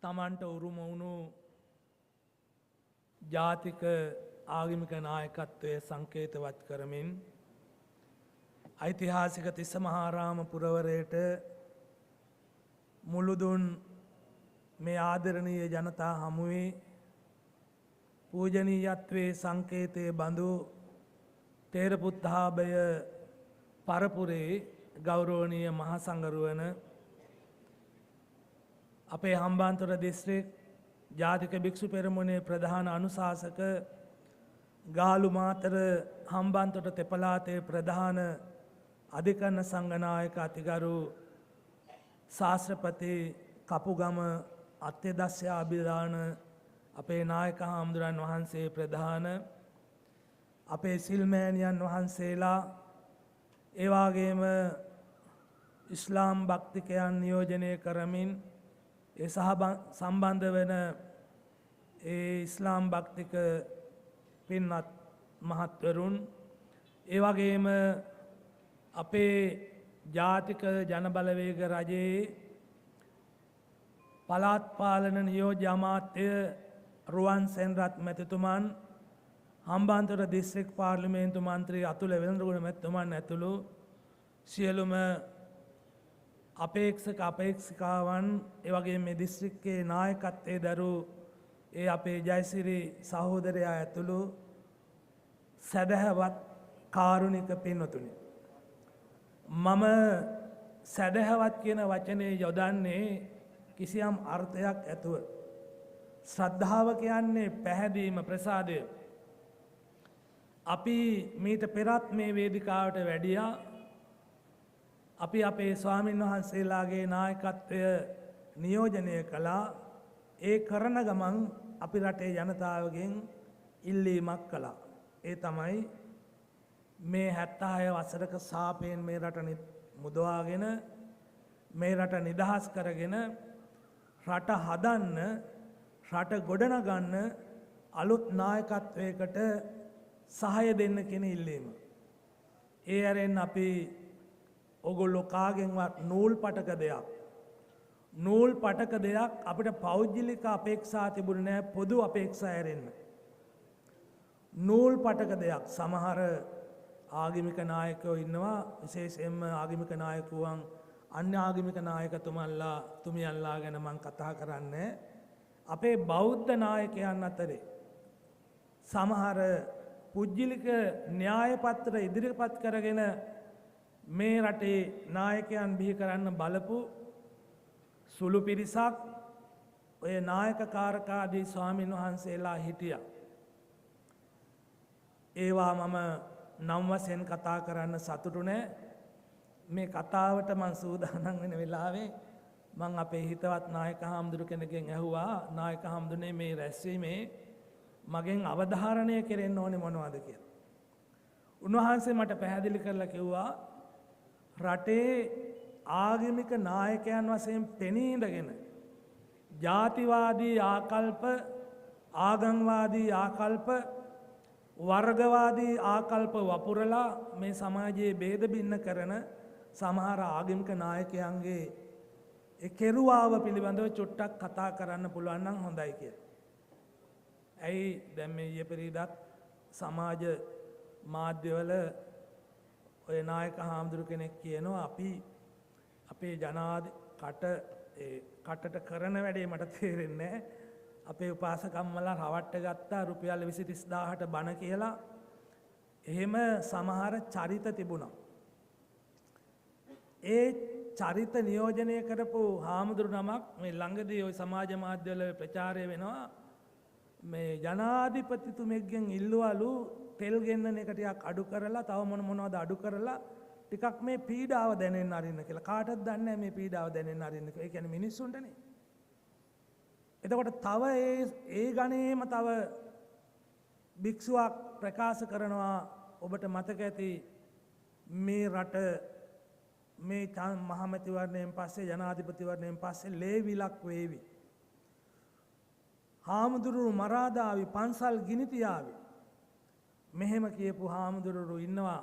තමන්ට උරුම වුණු ජාතික ආගමික නායකත්වය සංකේතවත් කරමින් ඓතිහාසික තිස්ස මහාරාම පුරවරයට මුළුදුන් මේ ආදරණීය ජනතා හමුවේ පූජනීයත්වයේ සංකේතයේ බඳු තේරපුත්තාභය පරපුරේ ගෞරවනීය මහා සංඝරුවන අපේ හම්බන්තොට දිස්ත්‍රික් ජාතික භික්ෂු පෙරමුණේ ප්‍රධාන අනුශාසක ගාලු මාතර හම්බන්තොට තෙපලාතේ ප්‍රධාන අධිකරණ සංඝනායක අතිගරු ශාස්ත්‍රපති කපුගම අත්‍යදස්‍ය අභිදාන අපේ නායක හාමුදුරන් වහන්සේ ප්‍රධාන අපේ සිල්මෑණියන් වහන්සේලා ඒ වගේම ඉස්ලාම් භක්තිකයන් නියෝජනය කරමින් ඒ සම්බන්ධ වෙන ඒ ඉස්ලාම් භක්තික පින්වත් මහත්වරුන් ඒ වගේම අපේ ජාතික ජනබලවේග රජයේ පළාත් පාලන නියෝජ්‍ය අමාත්‍ය රුවන් සෙනරත් මැතිතුමන් හම්බන්තොට දිස්ත්‍රික් පාර්ලිමේන්තු මන්ත්‍රී අතුල වෙළඳගුණ මැතිතුමන් ඇතුළු සියලුම අපේක්ෂක අපේක්ෂිකාවන් එවගේ මේ දිස්ත්‍රික්කයේ නායකත්වයේ දරු ඒ අපේ ජයසිරි සහෝදරයා ඇතුළු සැදැහැවත් කාරුණික පින්වතුනි මම සැදැහැවත් කියන වචනේ යොදන්නේ කිසියම් අර්ථයක් ඇතුව ශ්‍රද්ධාව කියන්නේ පැහැදීම ප්‍රසාදය අපි මීට පෙරත් මේ වේදිකාවට වැඩියා අපි අපේ ස්වාමීන් වහන්සේලාගේ නායකත්වය නියෝජනය කළා ඒ කරන ගමන් අපි රටේ ජනතාවගෙන් ඉල්ලීමක් කළා ඒ තමයි මේ 76 වසරක සාපයෙන් මේ රට මුදවාගෙන මේ රට නිදහස් කරගෙන රට හදන්න රට ගොඩනගන්න අලුත් නායකත්වයකට සහාය දෙන්න කියන ඉල්ලීම ඒ ඇරෙන් අපි ඔගොල්ලෝ කාගෙන්වත් නූල් පටක දෙයක් අපිට පෞද්ගලික අපේක්ෂා තිබුණේ නැහැ පොදු අපේක්ෂා ඇරෙන්න නූල් පටක දෙයක් සමහර ආගමික නායකයෝ ඉන්නවා විශේෂයෙන්ම ආගමික නායකයන් අන්‍ය ආගමික නායකතුමන්ලා තුමියන්ලා ගැන මම කතා කරන්නේ අපේ බෞද්ධ නායකයන් අතරේ සමහර පුද්ගලික න්‍යාය පත්‍ර ඉදිරිපත් කරගෙන මේ රටේ නායකයන් බිහි කරන්න බලපු සුළු පිරිසක් ඔය නායක කාරකාදී ස්වාමීන් වහන්සේලා හිටියා. ඒවා මම නම් වශයෙන් කතා කරන්න සතුටු නෑ. මේ කතාවට මං සූදානම් වෙන වෙලාවේ මං අපේ හිතවත් නායක හාමුදුරු කෙනකින් ඇහුවා නායක හාමුදුරනේ මේ රැස්වීමේ මගෙන් අවධාරණය කෙරෙන්න ඕනේ මොනවද කියලා. උන්වහන්සේ මට පැහැදිලි කරලා කිව්වා රටේ ආගමික නායකයන් වශයෙන් පෙනී ඉඳගෙන ජාතිවාදී ආකල්ප ආගම්වාදී ආකල්ප වර්ගවාදී ආකල්ප වපුරලා මේ සමාජයේ ભેද බින්න කරන සමහර ආගමික නායකයන්ගේ ඒ කෙරුවාව පිළිබඳව චුට්ටක් කතා කරන්න පුළුවන් නම් හොඳයි කියලා. ඇයි දැන් මේ ඊයේ පෙරේදත් සමාජ මාධ්‍යවල ඔය නායක හාමුදුරු කෙනෙක් කියනවා අපි අපේ කටට කරන වැඩේ මට තේරෙන්නේ අපේ උපාසකම්මලා රවට්ට ගත්තා රුපියල් 20-30000ට බණ කියලා එහෙම සමහර චරිත තිබුණා. ඒ චරිත නියෝජනය කරපු හාමුදුරු නමක් මේ ළඟදී ওই සමාජ මාධ්‍යවල ප්‍රචාරය වෙනවා මේ ජනාධිපතිතුමෙක්ගෙන් ඉල්ලුවලු තෙල් ගෙන්නන එක ටිකක් අඩු කරලා තව මොනවද අඩු කරලා ටිකක් මේ පීඩාව දැනෙන්න අරින්න කියලා. කාටවත් දන්නේ නැහැ මේ පීඩාව දැනෙන්න අරින්න කියලා. ඒ කියන්නේ මිනිස්සුන්ටනේ. එතකොට තව ඒ ගණේම තව භික්ෂුවක් ප්‍රකාශ කරනවා ඔබට මතක ඇති මේ රට මේ මහමැතිවරණයෙන් පස්සේ ජනාධිපතිවරණයෙන් පස්සේ ලේවිලක් වේවි. හාමුදුරුවෝ මරාදාවි පන්සල් ගිනි තියාවි. මෙහෙම කියපු හාමුදුරුවෝ ඉන්නවා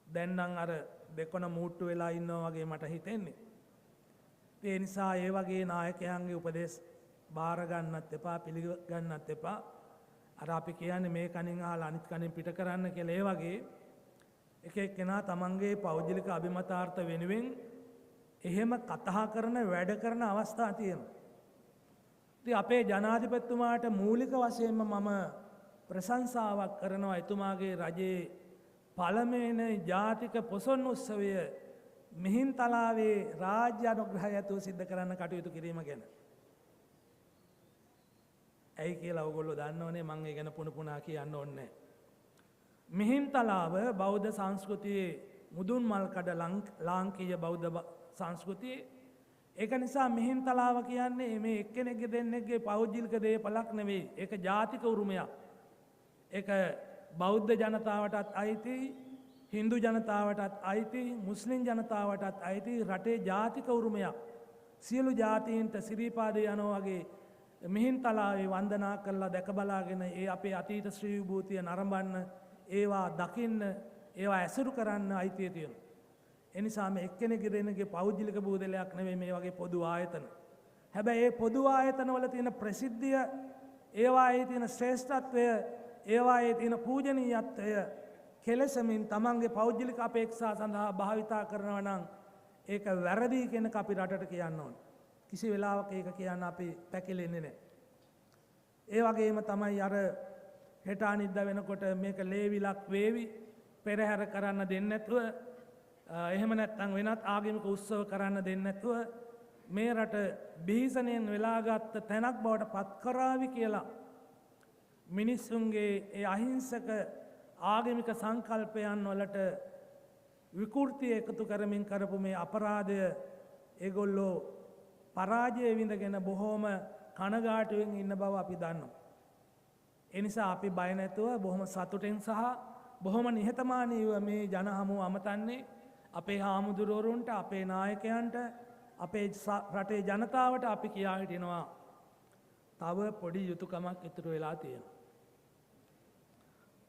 දැන් නම් අර දෙකොන මූට්ටු වෙලා ඉන්නවා වගේ මට හිතෙන්නේ. ඒ නිසා ඒ වගේ නායකයන්ගේ උපදෙස් බාර ගන්නත් එපා, පිළිගන්නත් එපා. අර අපි කියන්නේ මේ කණින් අහලා අනිත් කණින් පිට කරන්න කියලා. ඒ වගේ එක එක්කෙනා තමන්ගේ පෞද්ගලික අභිමතාර්ථ වෙනුවෙන් එහෙම කතා කරන වැඩ කරන අවස්ථා තියෙනවා. ඉතින් අපේ ජනාධිපතිතුමාට මූලික වශයෙන්ම මම ප්‍රශංසාවක් කරනවා එතුමාගේ රජයේ පළමුවෙනි ජාතික පොසොන් උත්සවය මිහින්තලාවේ රාජ්‍ය අනුග්‍රහය ඇතුව සිද්ධ කරන්න කටයුතු කිරීම ගැන. ඇයි කියලා ඔයගොල්ලෝ දන්නවනේ, මම ඒ ගැන පුන කියන්න ඕනේ. මිහින්තලාව බෞද්ධ සංස්කෘතියේ මුදුන් මල්කඩ ලාංකීය බෞද්ධ සංස්කෘතියේ. ඒක නිසා මිහින්තලාව කියන්නේ මේ එක්කෙනෙක්ගේ දෙන්නෙක්ගේ පෞද්ගලික දේපලක් නෙවෙයි. ඒක ජාතික උරුමයක්. ඒක බෞද්ධ ජනතාවටත් අයිති, හින්දු ජනතාවටත් අයිති, මුස්ලිම් ජනතාවටත් අයිති රටේ ජාතික උරුමයක්. සියලු ජාතීන්ට සිරිපාදේ යනවා වගේ මිහින්තලාවේ වන්දනා කරලා දැක බලාගෙන ඒ අපේ අතීත ශ්‍රී විභූතිය නරඹන්න, ඒවා දකින්න, ඒවා ඇසුරු කරන්න අයිතිය තියෙනවා. ඒ නිසා මේ එක්කෙනෙක්ගේ දෙන්නෙක්ගේ පෞද්ගලික බූදලයක් නෙවෙයි මේ වගේ පොදු ආයතන. හැබැයි මේ පොදු ආයතන වල තියෙන ප්‍රසිද්ධිය, ඒවායේ තියෙන ශ්‍රේෂ්ඨත්වය, ඒවායේ තියෙන පූජනීයත්වය කෙලෙසමින් තමන්ගේ පෞද්ගලික අපේක්ෂා සඳහා භාවිතා කරනවා නම් ඒක වැරදි කෙනෙක් අපි රටට කියන්න ඕන. කිසි වෙලාවක ඒක කියන්න අපි පැකිලෙන්නේ නැහැ. ඒ වගේම තමයි අර හෙට අනිද්දා වෙනකොට මේක ලේවිලක් වේවි පෙරහැර කරන්න දෙන්නේ නැතුව, එහෙම නැත්නම් වෙනත් ආගමික උත්සව කරන්න දෙන්නේ නැතුව මේ රට බිහිසණයෙන් වෙලාගත් තැනක් බවට පත් කරાવી කියලා මිනිස්සුන්ගේ ඒ අහිංසක ආගමික සංකල්පයන් වලට විකෘතිය එකතු කරමින් කරපු මේ අපරාධය ඒගොල්ලෝ පරාජය විඳගෙන බොහොම කනගාටුවෙන් ඉන්න බව අපි දන්නවා. ඒ නිසා අපි බය නැතුව බොහොම සතුටින් සහ බොහොම නිහතමානීව මේ ජන හමුව අමතන්නේ අපේ හාමුදුරුවරුන්ට, අපේ නායකයන්ට, අපේ රටේ ජනතාවට අපි කියා හිටිනවා තව පොඩි යුතුයකමක් ඉතුරු වෙලා තියෙනවා.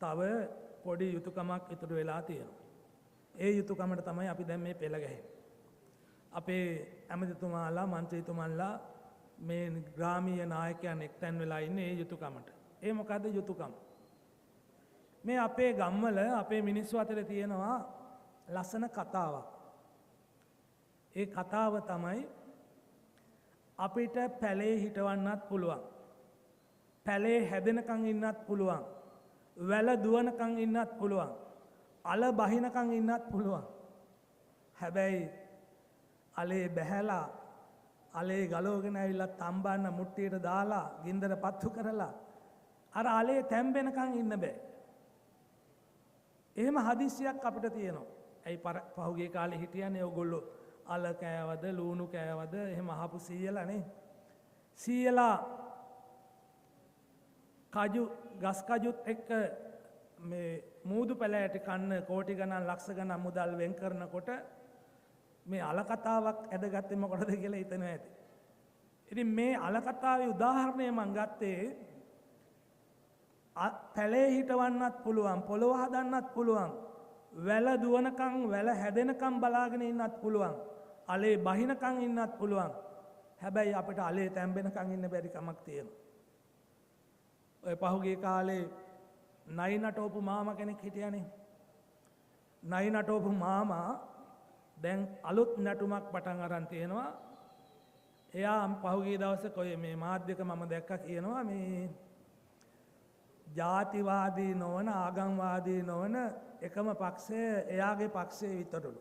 තව පොඩි යුතුයකමක් ඉතුරු වෙලා තියෙනවා. ඒ යුතුයකමට තමයි අපි දැන් මේ පෙළ ගැහෙන්නේ. අපේ ඇමතිතුමාලා, මන්ත්‍රීතුමන්ලා, මේ ග්‍රාමීය නායකයන් එක්තැන් වෙලා ඉන්නේ ඒ යුතුයකමට. ඒ මොකද්ද යුතුයකම? මේ අපේ ගම්වල අපේ මිනිස්සු අතර තියෙනවා ලස්සන කතාවක්. ඒ කතාව තමයි අපිට පැලේ හිටවන්නත් පුළුවන්, පැලේ හැදෙනකන් ඉන්නත් පුළුවන්, වැල දුවනකන් ඉන්නත් පුළුවන්, අල බහිනකන් ඉන්නත් පුළුවන්. හැබැයි අලේ බැහැලා අලේ ගලවගෙන ඇවිල්ලා තම්බන්න මුට්ටියට දාලා ගින්දර පත්තු කරලා අර අලේ තැම්බෙනකන් ඉන්න බෑ. එහෙම හදිස්සියක් අපිට තියෙනවා. ඇයි පහුගිය කාලේ හිටියනේ ඔයගොල්ලෝ අල කෑවද, ලූණු කෑවද, එහෙම අහපු සීයලා නේ. සීයලා කජු, ගස් කජුත් එක්ක මේ මූදු පැලෑට කන්න කෝටි ගණන්, ලක්ෂ ගණන් මුදල් වෙන් කරනකොට මේ අල කතාවක් ඇදගත්තේ මොකටද කියලා හිතනවා ඇති. ඉතින් මේ අල කතාවේ උදාහරණය මම ගත්තේ පැලේ හිටවන්නත් පුළුවන්, පොළොව හදන්නත් පුළුවන්, වැල දුවනකම්, වැල හැදෙනකම් බලාගෙන ඉන්නත් පුළුවන්, අලේ බහිනකම් ඉන්නත් පුළුවන්. හැබැයි අපිට අලේ තැම්බෙනකම් ඉන්න බැරි කමක් තියෙනවා. ඔය පහුගිය කාලේ නයි නටවපු මාමා කෙනෙක් හිටියානේ. නයි නටවපු මාමා දැන් අලුත් නැටුමක් පටන් අරන් තියෙනවා. එයා පහුගිය දවසක ඔය මේ මාධ්‍යක මම දැක්කා කියනවා මේ ජාතිවාදී නොවන, ආගම්වාදී නොවන එකම පක්ෂය එයාගේ පක්ෂයේ විතරලු.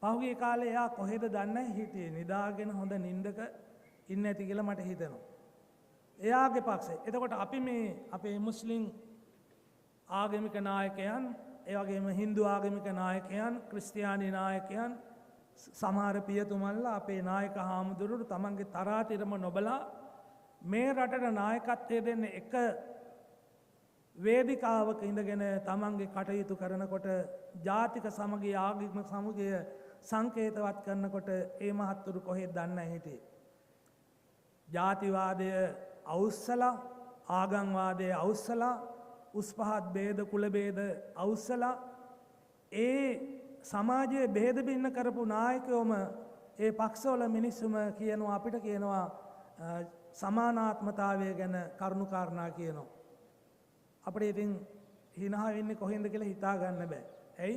පහුගිය කාලේ එයා කොහෙද දන්නේ හිටියේ, නිදාගෙන හොඳ නිින්දක ඉන්න ඇති කියලා මට හිතෙනවා. එයාගේ පක්ෂය. එතකොට අපි මේ අපේ මුස්ලිම් ආගමික නායකයන්, ඒ වගේම හින්දු ආගමික නායකයන්, ක්‍රිස්තියානි නායකයන්, සමහර පියතුමන්ලා අපේ නායක හාමුදුරුවෝ තමන්ගේ තරාතිරම නොබලා මේ රටට නායකත්වය දෙන්න එක වේදිකාවක ඉඳගෙන තමන්ගේ කටයුතු කරනකොට, ජාතික සමගිය, ආගමික සමගිය සංකේතවත් කරනකොට ඒ මහත්තුරු කොහෙද දන්නේ හිටියේ. ජාතිවාදය අවුස්සලා, ආගම්වාදය අවුස්සලා, උස් පහත් ભેද, කුල ભેද අවුස්සලා ඒ සමාජයේ ભેද බින්න කරපු නායකයෝම ඒ පක්ෂවල මිනිස්සුම කියනවා අපිට කියනවා සමානාත්මතාවය ගැන කරුණු කාරණා කියනවා. අපිට ඉතින් හිනා වෙන්නේ කොහෙන්ද කියලා හිතා ගන්න බෑ. ඇයි?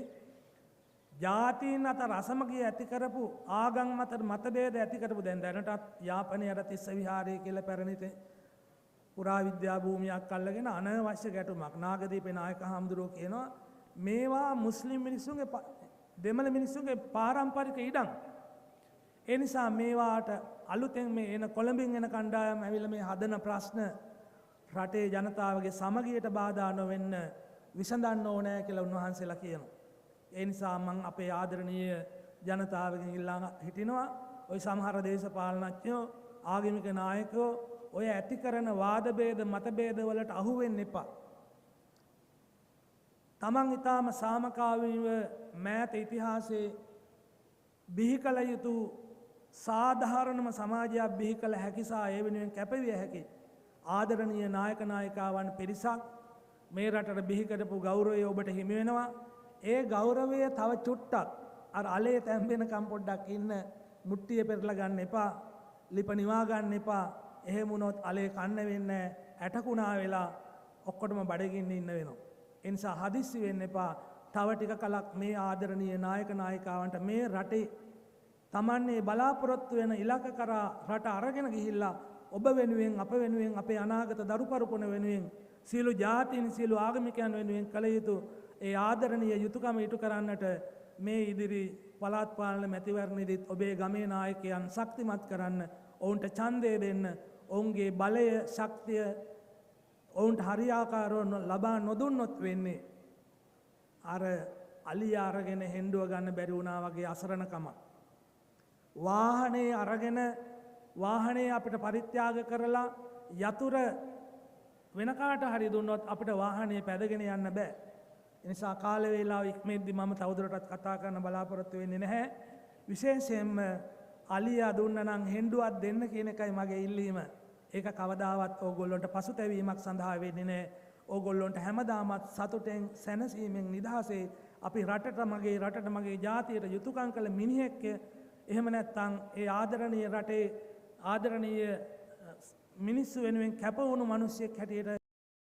ජාතීන් අතර අසමගිය ඇති කරපු ආගම් අතර මතභේද ඇති කරපු දැනටත් යාපනයේ තිස්ස විහාරය කියලා පැරණිත පුරා විද්‍යා භූමියක් අල්ලගෙන අනවශ්‍ය ගැටුමක් නාගදීපේ නායක හාමුදුරුවෝ කියනවා මේවා මුස්ලිම් මිනිස්සුන්ගේ දෙමළ මිනිස්සුන්ගේ පාරම්පරික ඉඩම්. ඒ නිසා මේවාට අලුතෙන් මේ එන කොළඹින් එන කණ්ඩායම් ඇවිල්ලා මේ හදන ප්‍රශ්න රටේ ජනතාවගේ සමගියට බාධා නොවෙන්න විසඳන්න ඕනෑ කියලා උන්වහන්සේලා කියනවා. ඒ නිසා මං අපේ ආදරණීය ජනතාවගෙන් ඉල්ලා හිටිනවා ওই සමහර දේශපාලනඥයෝ ආගමික නායකයෝ ඔය ඇති කරන වාද ભેද මත ભેද වලට අහු වෙන්න එපා. තමන් ඊටාම සාමකාමීව මෑත ඉතිහාසයේ බිහි කළ යුතු සාධාරණම සමාජයක් බිහි කළ හැකිසා ඒ වෙනුවෙන් කැපවිය හැකි ආදරණීය නායක නායිකාවන් පිරිසක් මේ රටට බිහි කරපු ගෞරවය ඔබට හිමි වෙනවා. ඒ ගෞරවය තව චුට්ටක් අර අලේ තැම්බෙනකම් පොඩ්ඩක් ඉන්න මුට්ටිය පෙරලා ගන්න එපා. ලිප නිවා ගන්න එපා. එහෙම වුණොත් අලේ කන්න වෙන්නේ ඇටකුණා වෙලා ඔක්කොටම බඩගින්න ඉන්න වෙනවා. ඒ නිසා හදිස්සි වෙන්න එපා. තව ටික කලක් මේ ආදරණීය නායක නායිකාවන්ට මේ රටේ තමන්නේ බලාපොරොත්තු වෙන ඉලක්ක කරා රට අරගෙන ගිහිල්ලා ඔබ වෙනුවෙන් අප වෙනුවෙන් අපේ අනාගත දරුපරුපුණ වෙනුවෙන් සියලු ජාතීන් සියලු ආගමිකයන් වෙනුවෙන් කළ යුතු ඒ ආදරණීය යුතුයකම ඉටු කරන්නට මේ ඉදිරි පළාත් පාලන මැතිවරණයේදීත් ඔබේ ගමේ නායකයන් ශක්තිමත් කරන්න ඔවුන්ට ඡන්දය දෙන්න ඔවුන්ගේ බලය ශක්තිය ඔවුන්ට හරියාකාරව ලබා නොදුන්නොත් වෙන්නේ අර අලිය අරගෙන හෙන්ඩුව ගන්න බැරි වුණා වගේ අසරණකම. වාහනේ අරගෙන වාහනේ අපිට පරිත්‍යාග කරලා යතුර වෙන කාට හරි දුන්නොත් අපිට වාහනේ පැදගෙන යන්න බෑ. ඒ නිසා කාල වේලාව ඉක්මෙද්දි මම තවදුරටත් කතා කරන්න බලාපොරොත්තු වෙන්නේ නැහැ. විශේෂයෙන්ම අලියා දුන්න නම් හෙන්ඩුවක් දෙන්න කියන එකයි මගේ ඉල්ලීම. ඒක කවදාවත් ඕගොල්ලොන්ට පසුතැවීමක් සඳහා වෙන්නේ නැහැ. ඕගොල්ලොන්ට හැමදාමත් සතුටෙන් සැනසීමෙන් නිදහසේ අපි රටට මගේ ජාතියට යුතුයකම් කළ මිනිහෙක්. එහෙම නැත්නම් ඒ ආදරණීය රටේ ආදරණීය මිනිස්සු වෙනුවෙන් කැප වුණු මිනිසෙක් හැටියට